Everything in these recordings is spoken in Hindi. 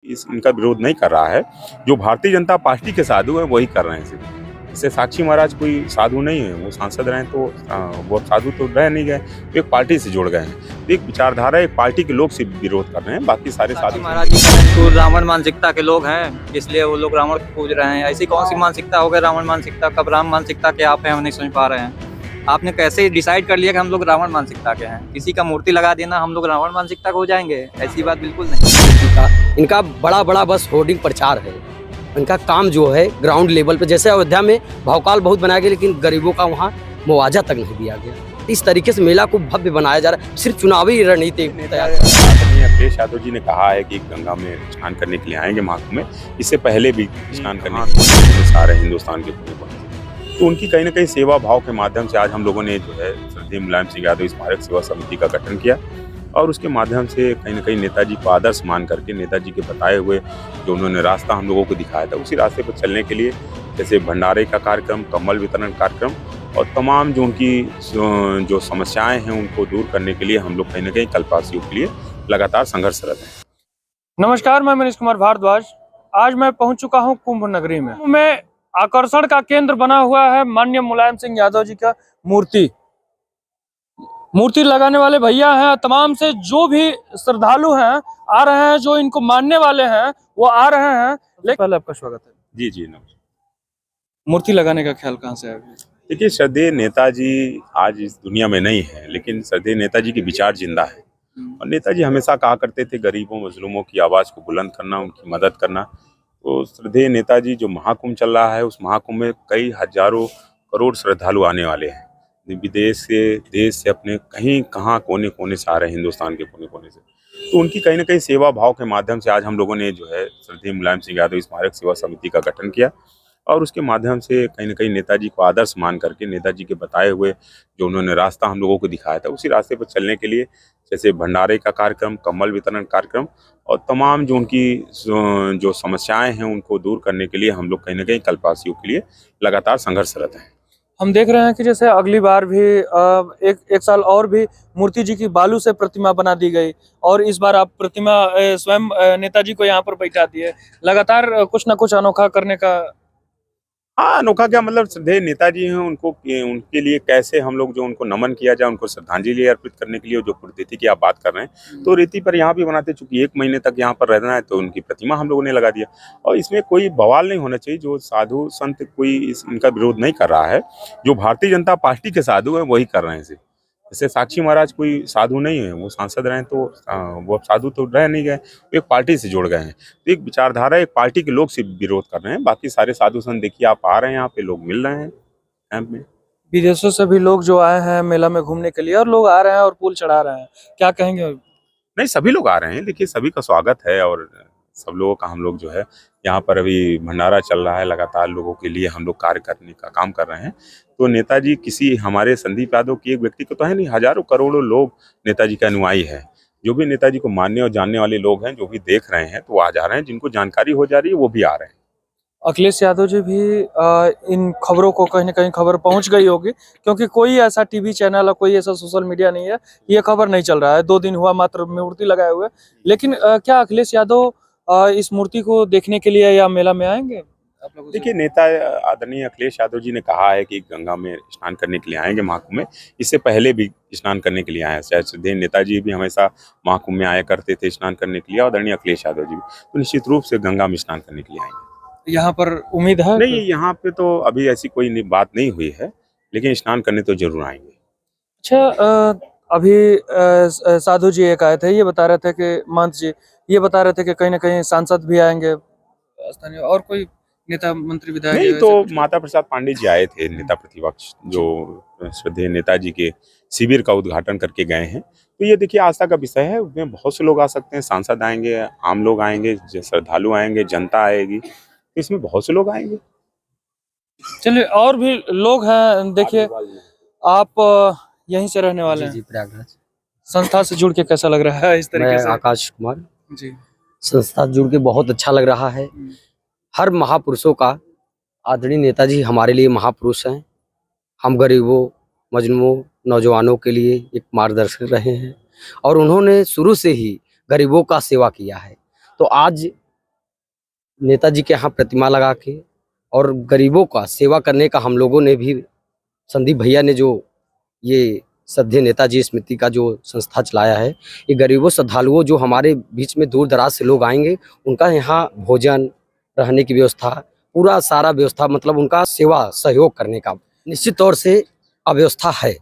इनका विरोध नहीं कर रहा है। जो भारतीय जनता पार्टी के साधु हैं वही कर रहे हैं सिर्फ। इससे साक्षी महाराज कोई साधु नहीं है, वो सांसद रहे तो वो साधु तो रह नहीं गए, वो एक पार्टी से जुड़ गए हैं। तो एक विचारधारा एक पार्टी के लोग सिर्फ विरोध कर रहे हैं, बाकी सारे साधु महाराज तो रावण मानसिकता के लोग हैं, इसलिए वो लोग रावण को पूज रहे हैं। ऐसी कौन सी मानसिकता हो गई रावण मानसिकता? कब राम मानसिकता के आप हैं, हम नहीं समझ पा रहे हैं। आपने कैसे डिसाइड कर लिया कि हम लोग रावण मानसिकता के हैं? किसी का मूर्ति लगा देना हम लोग रावण मानसिकता के हो जाएंगे? ऐसी बात बिल्कुल नहीं। इनका बड़ा बड़ा बस होर्डिंग प्रचार है। इनका काम जो है ग्राउंड लेवल पे, जैसे अयोध्या में भावकाल बहुत बनाया गया लेकिन गरीबों का वहाँ मुआवजा तक नहीं दिया गया। इस तरीके से मेला को भव्य बनाया जा रहा है, सिर्फ चुनावी रणनीति तैयार। अखिलेश यादव जी ने कहा है कि गंगा में स्नान करने के लिए आएंगे महाकुंभ में, इससे पहले भी स्नान करने के लिए सारे हिंदुस्तान के कोने, तो उनकी कहीं ना कहीं सेवा भाव के माध्यम से आज हम लोगों ने जो है श्रद्धेय मुलायम सिंह यादव स्मारक सेवा समिति का गठन किया और उसके माध्यम से कहीं ना कहीं नेताजी को आदर्श मान करके नेताजी के बताए हुए जो उन्होंने रास्ता हम लोगों को दिखाया था उसी रास्ते पर चलने के लिए जैसे भंडारे का कार्यक्रम, कंबल वितरण कार्यक्रम और तमाम जो उनकी जो समस्याएं हैं उनको दूर करने के लिए हम लोग कहीं ना कहीं कल्पवासियों के लिए लगातार संघर्षरत हैं। नमस्कार, मैं मनीष कुमार भारद्वाज। आज मैं पहुंच चुका हूं कुंभ नगरी में आकर्षण का केंद्र बना हुआ है माननीय मुलायम सिंह यादव जी का मूर्ति लगाने वाले भैया हैं। तमाम से जो भी श्रद्धालु हैं आ रहे हैं, जो इनको मानने वाले हैं वो आ रहे हैं। लेकिन पहले आपका स्वागत है। जी जी नमस्कार। मूर्ति लगाने का ख्याल कहाँ से आया? देखिए, श्रद्धेय नेताजी आज इस दुनिया में नहीं है, लेकिन श्रद्धेय नेताजी की विचार जिंदा है और नेताजी हमेशा कहा करते थे गरीबों मजलूमों की आवाज़ को बुलंद करना, उनकी मदद करना। तो श्रद्धेय नेताजी जो महाकुंभ चल रहा है उस महाकुंभ में कई हजारों करोड़ श्रद्धालु आने वाले हैं, विदेश से, देश से, अपने कहीं कहाँ कोने कोने से आ रहे हैं, हिंदुस्तान के कोने कोने से। तो उनकी कहीं ना कहीं सेवा भाव के माध्यम से आज हम लोगों ने जो है श्रद्धेय मुलायम सिंह यादव स्मारक सेवा समिति का गठन किया और उसके माध्यम से कहीं ना कहीं नेताजी को आदर्श मान करके नेताजी के बताए हुए जो उन्होंने रास्ता हम लोगों को दिखाया था उसी रास्ते पर चलने के लिए जैसे भंडारे का कार्यक्रम, कंबल वितरण कार्यक्रम और तमाम जो उनकी जो समस्याएं हैं उनको दूर करने के लिए हम लोग कहीं ना कहीं कल्पवासियों के लिए लगातार संघर्षरत हैं। हम देख रहे हैं कि जैसे अगली बार भी एक साल और भी मूर्ति जी की बालू से प्रतिमा बना दी गई और इस बार आप प्रतिमा स्वयं नेताजी को यहाँ पर बैठा दिए। लगातार कुछ ना कुछ अनोखा करने का। हाँ, अनोखा क्या मतलब, श्रद्धेय नेताजी हैं, उनको उनके लिए कैसे हम लोग जो उनको नमन किया जाए, उनको श्रद्धांजलि अर्पित करने के लिए जो पुण्यतिथि की आप बात कर रहे हैं तो रीति पर यहाँ भी बनाते, चूंकि 1 महीने तक यहाँ पर रहना है तो उनकी प्रतिमा हम लोगों ने लगा दिया और इसमें कोई बवाल नहीं होना चाहिए। जो साधु संत कोई इनका विरोध नहीं कर रहा है, जो भारतीय जनता पार्टी के साधु हैं वही कर रहे हैं सिर्फ। जैसे साक्षी महाराज कोई साधु नहीं है, वो सांसद रहे तो वो साधु तो रह नहीं गए, वो एक पार्टी से जुड़ गए हैं। तो एक विचारधारा एक पार्टी के लोग सिर्फ विरोध कर रहे हैं, बाकी सारे साधु संत देखिए आप आ रहे हैं, यहाँ पे लोग मिल रहे हैं कैंप में। विदेशों से भी लोग जो आए हैं मेला में घूमने के लिए और लोग आ रहे हैं और पुल चढ़ा रहे हैं, क्या कहेंगे? नहीं, सभी लोग आ रहे हैं, देखिए सभी का स्वागत है और सब लोगों का हम लोग जो है यहाँ पर अभी भंडारा चल रहा है, लगातार लोगों के लिए हम लोग कार्य करने का काम कर रहे हैं। तो नेताजी किसी हमारे संदीप यादव की एक व्यक्ति को तो है नहीं, हजारों करोड़ों लोग नेताजी के अनुयायी है। जो भी नेताजी को मानने और जानने वाले लोग हैं, जो भी देख रहे हैं तो वो आ जा रहे हैं, जिनको जानकारी हो जा रही है वो भी आ रहे हैं। अखिलेश यादव जी भी इन खबरों को कहीं ना कहीं खबर पहुंच गई होगी, क्योंकि कोई ऐसा टीवी चैनल या कोई ऐसा सोशल मीडिया नहीं है ये खबर नहीं चल रहा है। 2 दिन हुआ मात्र मूर्ति लगाए हुए, लेकिन क्या अखिलेश यादव इस मूर्ति को देखने के लिए या मेला में आएंगे? देखिए, नेता आदरणीय अखिलेश यादव जी ने कहा है कि गंगा में स्नान करने के लिए आएंगे महाकुंभ में, इससे पहले भी स्नान करने के लिए आए हैं। शायद श्रद्धेय नेताजी भी हमेशा महाकुंभ में आया करते थे स्नान करने के लिए, आदरणीय अखिलेश यादव जी भी, तो निश्चित रूप से गंगा में स्नान करने के लिए आएंगे। यहाँ पर उम्मीद है? नहीं, यहाँ पे तो अभी ऐसी कोई बात नहीं हुई है, लेकिन स्नान करने तो जरूर आएंगे। अच्छा, अभी साधु जी एक आए थे, ये बता रहे थे कि महंत जी ये बता रहे थे कि कहीं ना कहीं सांसद भी आएंगे स्थानीय, और कोई नेता मंत्री विधायक? नहीं, तो माता प्रसाद पांडे जी आए थे, नेता प्रतिपक्ष, जो श्रद्धेय नेताजी के शिविर का उद्घाटन करके गए हैं। तो ये देखिए आस्था का विषय है, उसमें बहुत से लोग आ सकते हैं, सांसद आएंगे, आम लोग आएंगे, श्रद्धालु आएंगे, जनता आएगी, तो इसमें बहुत से लोग आएंगे। चलिए, और भी लोग हैं। देखिए, आप यहीं से रहने वाले हैं? जी, प्रयागराज। संस्था से जुड़ के कैसा लग रहा है? इस तरीके से आकाश कुमार जी, संस्था से जुड़ के बहुत अच्छा लग रहा है। हर महापुरुषों का आदरणीय नेताजी हमारे लिए महापुरुष हैं। हम गरीबों, मजलूमों, नौजवानों के लिए एक मार्गदर्शक रहे हैं और उन्होंने शुरू से ही गरीबों का सेवा किया है। तो आज नेताजी के यहाँ प्रतिमा लगा के और गरीबों का सेवा करने का हम लोगों ने भी, संदीप भैया ने जो ये श्रद्धेय नेताजी स्मृति का जो संस्था चलाया है, ये गरीबों श्रद्धालुओं जो हमारे बीच में दूर दराज से लोग आएंगे, उनका यहाँ भोजन, रहने की व्यवस्था, पूरा सारा व्यवस्था, मतलब उनका सेवा सहयोग करने का निश्चित तौर से अव्यवस्था है।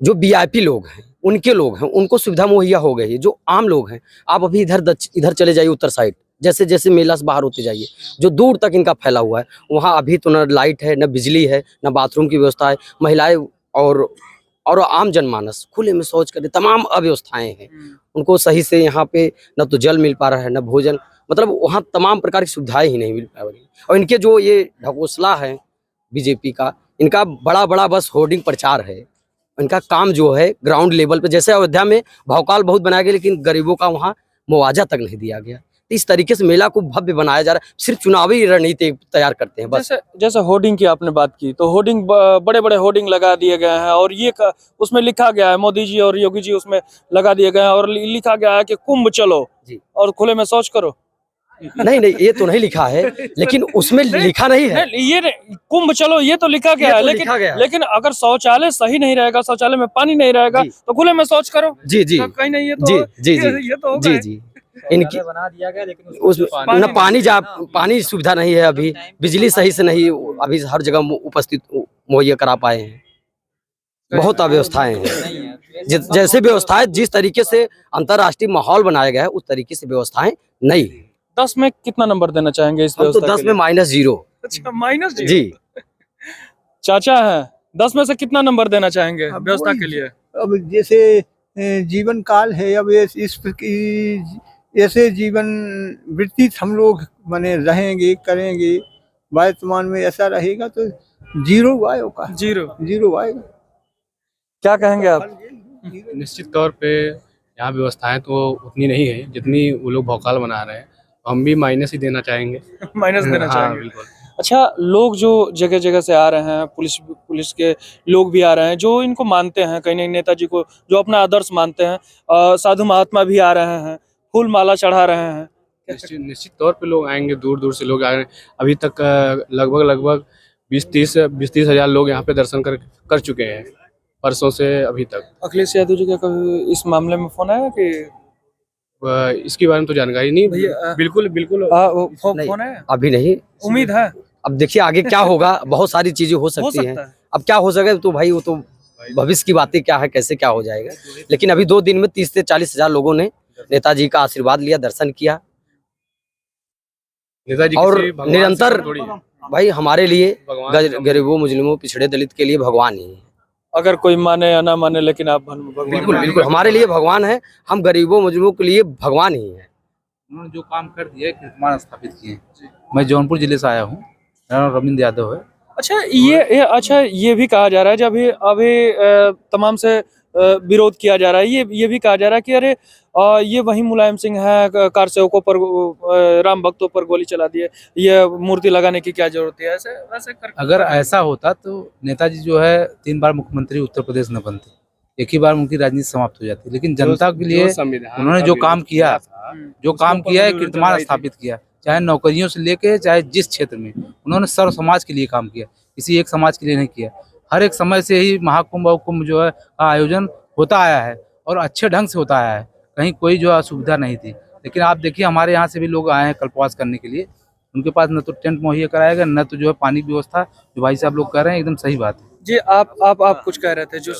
जो वीआईपी लोग हैं, उनके लोग हैं, उनको सुविधा मुहैया हो गई है। जो आम लोग हैं, आप अभी इधर चले जाइए उत्तर साइड, जैसे जैसे मेला से बाहर होते जाइए, जो दूर तक इनका फैला हुआ है, वहाँ अभी तो न लाइट है, न बिजली है, न बाथरूम की व्यवस्था है। महिलाएं और आम जनमानस खुले में शौच करे, तमाम अव्यवस्थाएं हैं। उनको सही से यहाँ पे न तो जल मिल पा रहा है, न भोजन, मतलब वहाँ तमाम प्रकार की सुविधाएं ही नहीं मिल पा रही। और इनके जो ये ढकोसला है बीजेपी का, इनका बड़ा बड़ा बस होर्डिंग प्रचार है। इनका काम जो है ग्राउंड लेवल पे, जैसे अयोध्या में भौकाल बहुत बनाया गया, लेकिन गरीबों का वहाँ मुआवजा तक नहीं दिया गया। तो इस तरीके से मेला को भव्य बनाया जा रहा है, सिर्फ चुनावी रणनीति तैयार करते हैं बस। जैसे होर्डिंग की आपने बात की, तो होर्डिंग बड़े बड़े होर्डिंग लगा दिए गए हैं और उसमें लिखा गया है, मोदी जी और योगी जी उसमें लगा दिए गए हैं और लिखा गया है कि कुंभ चलो जी और खुले में शौच करो। नहीं, ये तो नहीं लिखा है, लेकिन उसमें लिखा नहीं है। ये कुंभ चलो ये तो लिखा गया है, लेकिन अगर शौचालय सही नहीं रहेगा, शौचालय में पानी नहीं रहेगा, तो खुले में शौच करो। जी जी तो कहीं नहीं, ये तो जी तो जी जी इनकी बना दिया गया, लेकिन उसमें न पानी सुविधा नहीं है, अभी बिजली सही से नहीं अभी हर जगह उपस्थित मुहैया करा पाए हैं। बहुत अव्यवस्थाएं हैं। जैसे व्यवस्थाएं जिस तरीके से अंतर्राष्ट्रीय माहौल बनाया गया है, उस तरीके से व्यवस्थाएं नहीं। 10 में कितना नंबर देना चाहेंगे इस हम तो व्यवस्था 10 में -0। अच्छा, -0 जी। चाचा है, 10 में से कितना नंबर देना चाहेंगे व्यवस्था के लिए? अब जैसे जीवन काल है, अब ऐसे जीवन व्यतीत हम लोग माने रहेंगे करेंगे, वर्तमान में ऐसा रहेगा तो 0 आएगा। 0 आएगा। क्या कहेंगे आप? निश्चित तौर पे यहाँ व्यवस्थाएं तो उतनी नहीं है जितनी वो लोग भौकाल बना रहे हैं। हम भी माइनस ही देना चाहेंगे। माइनस देना हाँ, चाहेंगे। बिल्कुल। अच्छा, लोग जो जगह जगह से आ रहे हैं, पुलिस के लोग भी आ रहे हैं जो इनको मानते हैं, कहीं नहीं नेताजी को जो अपना आदर्श मानते हैं, साधु महात्मा भी आ रहे हैं, फूल माला चढ़ा रहे हैं। निश्चित तौर पे लोग आएंगे, दूर दूर से लोग आ रहे हैं। अभी तक लगभग 20-30 हजार लोग यहाँ पे दर्शन कर चुके हैं परसों से अभी तक। अखिलेश यादव जी का कभी इस मामले में फोन आया कि इसके बारे में तो जानकारी नहीं भैया, बिल्कुल फोन है? अभी नहीं, उम्मीद है। अब देखिए आगे क्या होगा, बहुत सारी चीजें हो सकती हैं। अब क्या हो सके तो भाई वो तो भविष्य की बातें क्या है, कैसे क्या हो जाएगा। लेकिन अभी 2 दिन में 30 से 40 हजार लोगों ने नेताजी का आशीर्वाद लिया, दर्शन किया। नेताजी और किसी निरंतर भाई हमारे लिए भगवान गरीबों, मुस्लिमों, पिछड़े दलित के लिए भगवान ही है। अगर कोई माने या ना माने, लेकिन आप भगवान बिल्कुल हमारे लिए भगवान है। हम गरीबों मुस्लिमों के लिए भगवान ही है। उन्होंने जो काम कर दिया, कीर्तिमान स्थापित किए। मैं जौनपुर जिले से आया हूँ, मेरा नाम रविंद्र यादव है। अच्छा, ये भी कहा जा रहा है, जब अभी तमाम से विरोध किया जा रहा है, ये भी कहा जा रहा है कि अरे ये वही मुलायम सिंह है, कार सेवकों पर, राम भक्तों पर गोली चला दिए, ये मूर्ति लगाने की क्या जरूरत है? ऐसे अगर ऐसा होता तो नेताजी जो है 3 बार मुख्यमंत्री उत्तर प्रदेश न बनते, एक ही बार उनकी राजनीति समाप्त हो जाती। लेकिन जनता के लिए उन्होंने जो काम किया है, कीर्तिमान स्थापित किया, चाहे नौकरियों से लेके चाहे जिस क्षेत्र में, उन्होंने सर्व समाज के लिए काम किया, किसी एक समाज के लिए नहीं किया। हर एक समय से ही महाकुंभ और कुंभ जो है का आयोजन होता आया है और अच्छे ढंग से होता आया है, कहीं कोई जो असुविधा नहीं थी। लेकिन आप देखिए हमारे यहाँ से भी लोग आए हैं कल्पवास करने के लिए, उनके पास न तो टेंट मुहैया कराया गया, न तो जो है पानी की व्यवस्था। जो भाई साहब लोग कह रहे हैं एकदम सही बात है। जी, आप कुछ कह रहे थे, जो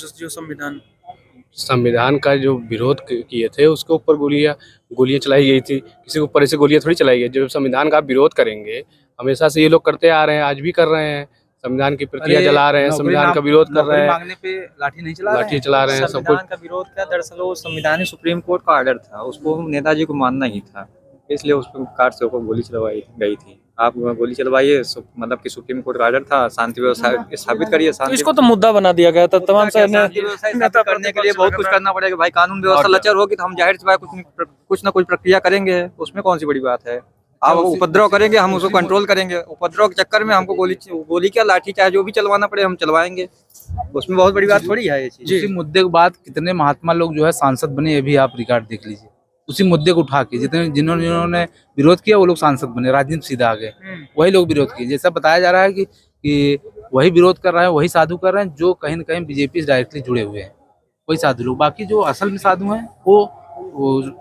संविधान का जो विरोध किए थे उसके ऊपर गोलियां चलाई गई थी। किसी के ऊपर ऐसे गोलियां थोड़ी चलाई गई। जब संविधान का विरोध करेंगे, हमेशा से ये लोग करते आ रहे हैं, आज भी कर रहे हैं, संविधान की प्रतियां जला रहे हैं, संविधान का विरोध कर रहे हैं, मांगने पे लाठी चला रहे हैं, सब कुछ। संविधान का विरोध क्या, दरअसल वो संविधान सुप्रीम कोर्ट का ऑर्डर था, उसको नेताजी को मानना ही था, इसलिए उस पर कार से गोली चलवाई गई थी। आप गोली चलवाइए, मतलब कि सुप्रीम कोर्ट का ऑर्डर था, शांति व्यवस्था स्थापित करिए। इसको तो मुद्दा बना दिया गया था तमाम से करने के लिए बहुत कुछ करना पड़ेगा भाई। कानून व्यवस्था लचर होगी तो हम जाहिर सी बात कुछ ना कुछ प्रक्रिया करेंगे, उसमें कौन सी बड़ी बात है। आप उपद्रव करेंगे, हम उसको कंट्रोल करेंगे। उपद्रव के चक्कर में हमको गोली क्या, लाठी चाहे जो भी चलवाना पड़े हम चलवाएंगे, उसमें बहुत बड़ी बात थोड़ी है ये चीज। इसी मुद्दे के बाद कितने महात्मा लोग जो है सांसद बने, ये भी आप रिकॉर्ड देख लीजिए। उसी मुद्दे को उठा के जिन्होंने विरोध किया वो लोग सांसद बने, राजनीति सीधा आ गए, वही लोग विरोध किए। जैसा बताया जा रहा है कि वही विरोध कर रहे हैं, वही साधु कर रहे हैं जो कहीं न कहीं बीजेपी से डायरेक्टली जुड़े हुए हैं, वही साधु लोग। बाकी जो असल में साधु हैं वो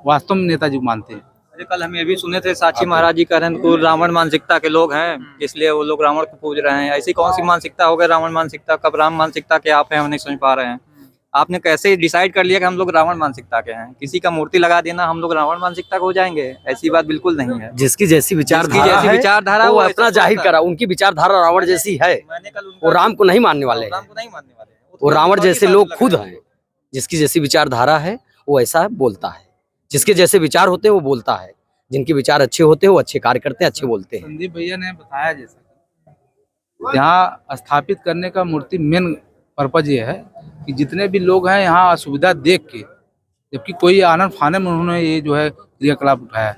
वास्तव में नेताजी को मानते हैं। अरे कल हम ये भी सुने थे साक्षी महाराज जी कह रहे हैं वो रावण मानसिकता के लोग हैं, इसलिए वो लोग रावण को पूज रहे हैं। ऐसी कौन सी मानसिकता हो गई रावण मानसिकता, कब राम मानसिकता के आप हैं हम नहीं समझ पा रहे हैं। आपने कैसे डिसाइड कर लिया कि हम लोग रावण मानसिकता के हैं? किसी का मूर्ति लगा देना हम लोग रावण मानसिकता को हो जाएंगे, ऐसी बात बिल्कुल नहीं है। जिसकी जैसी विचारधारा वो अपना जाहिर करा, उनकी विचारधारा रावण जैसी है, वो राम को नहीं मानने वाले हैं, वो रावण जैसे लोग खुद हैं। जिसकी जैसी विचारधारा है वो ऐसा बोलता है, जिसके जैसे विचार होते हैं वो बोलता है, जिनके विचार अच्छे होते हैं वो अच्छे कार्य करते हैं, अच्छे बोलते हैं। संदीप भैया ने बताया जैसा यहाँ स्थापित करने का मूर्ति मेन पर्पज ये है कि जितने भी लोग हैं यहाँ असुविधा देख के, जबकि कोई आनंद फाने में उन्होंने ये जो है क्रियाकलाप उठाया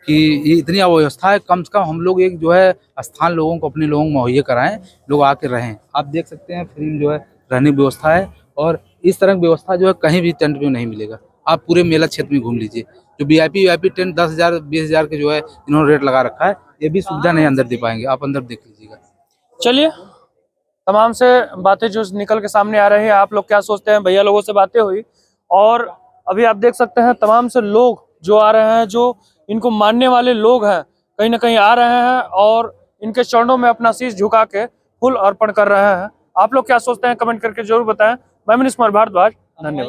कि ये इतनी अव्यवस्था है, कम से कम हम लोग एक जो है स्थान लोगों को, अपने लोगों को मुहैया कराएं, लोग आके रहें। आप देख सकते हैं फ्री में जो है रहने की व्यवस्था है, और इस तरह की व्यवस्था जो है कहीं भी टेंट में नहीं मिलेगा। आप पूरे मेला क्षेत्र में घूम लीजिए, जो वीआईपी टेंट 10,000 20,000 के जो है इन्होंने रेट लगा रखा है, ये भी सुविधा नहीं अंदर दे पाएंगे, आप अंदर देख लीजिएगा। चलिए, तमाम से बातें जो निकल के सामने आ रही है, आप लोग क्या सोचते हैं? भैया लोगों से बातें हुई और अभी आप देख सकते हैं तमाम से लोग जो आ रहे हैं, जो इनको मानने वाले लोग हैं, कहीं ना कहीं आ रहे हैं और इनके चरणों में अपना शीश झुका के फूल अर्पण कर रहे हैं। आप लोग क्या सोचते हैं कमेंट करके जरूर बताएं। मैं मनीष कुमार भारद्वाज, धन्यवाद।